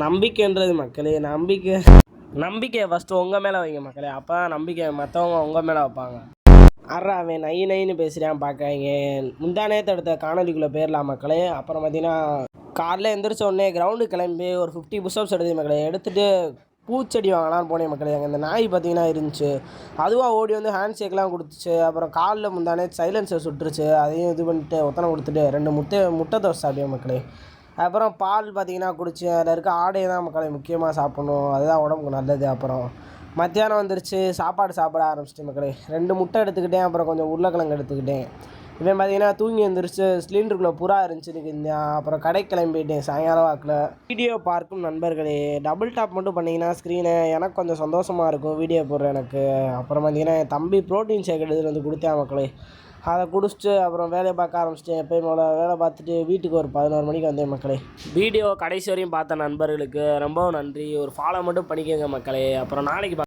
நம்பிக்கைன்றது மக்களே, நம்பிக்கையை ஃபஸ்ட்டு உங்கள் மேலே வைங்க மக்களே. அப்போ தான் நம்பிக்கை மற்றவங்க உங்கள் மேலே வைப்பாங்க. அவன் நை நைன்னு பேசுகிறான் பார்க்காங்க. முந்தா நேற்று எடுத்த காணொலிக்குள்ளே போயிடலாம் மக்களே. அப்புறம் பார்த்தீங்கன்னா காலைல எந்திரிச்ச உடனே கிரவுண்டு கிளம்பி ஒரு 50 புஷ்அப்ஸ் எடுத்து மக்களே. எடுத்துகிட்டு பூச்செடி வாங்கலான்னு போனேன் மக்களே. அங்கே இந்த நாய் பார்த்தீங்கன்னா இருந்துச்சு. அதுவாக ஓடி வந்து ஹேண்ட் ஷேக்லாம் கொடுத்துச்சு. அப்புறம் காலில் முந்தானே சைலன்சர் சுட்டுருச்சு. அதையும் இது பண்ணிட்டு ஒத்தனை கொடுத்துட்டு 2 முட்டை தோசை சாப்பிட்டேன் மக்களே. அப்புறம் பால் பார்த்தீங்கன்னா குடிச்சு அதில் இருக்க ஆடையை தான் மக்களை முக்கியமாக சாப்பிட்ணும். அதுதான் உடம்புக்கு நல்லது. அப்புறம் மத்தியானம் வந்துருச்சு, சாப்பாடு சாப்பிட ஆரம்பிச்சிட்டேன் மக்களே. 2 முட்டை எடுத்துக்கிட்டேன். அப்புறம் கொஞ்சம் உருளைக்கிழங்கு எடுத்துக்கிட்டேன். இவன் பார்த்தீங்கன்னா தூங்கி எழுந்திரிச்சு சிலிண்டருக்குள்ளே புறா இருந்துச்சுன்னு இருந்தான். அப்புறம் கடைக்கு கிளம்பிட்டேன் சாயங்காலம் வாக்கில். வீடியோ பார்க்கும் நண்பர்களே, டபுள் டாப் மட்டும் பண்ணிங்கன்னா ஸ்க்ரீனை எனக்கு கொஞ்சம் சந்தோஷமாக இருக்கும் வீடியோ போடுற எனக்கு. அப்புறம் பார்த்தீங்கன்னா என் தம்பி ப்ரோட்டீன் ஷேக் எடுத்துகிட்டு வந்து கொடுத்தேன் மக்களே. அதை குடிச்சிட்டு அப்புறம் வேலையை பார்க்க ஆரம்பிச்சிட்டேன். எப்போயும் போல் வேலை பார்த்துட்டு வீட்டுக்கு ஒரு 11 மணிக்கு வந்தேன் மக்களே. வீடியோ கடைசி வரையும் பார்த்த நண்பர்களுக்கு ரொம்ப நன்றி. ஒரு ஃபாலோ மட்டும் பண்ணிக்கோங்க மக்களே. அப்புறம் நாளைக்கு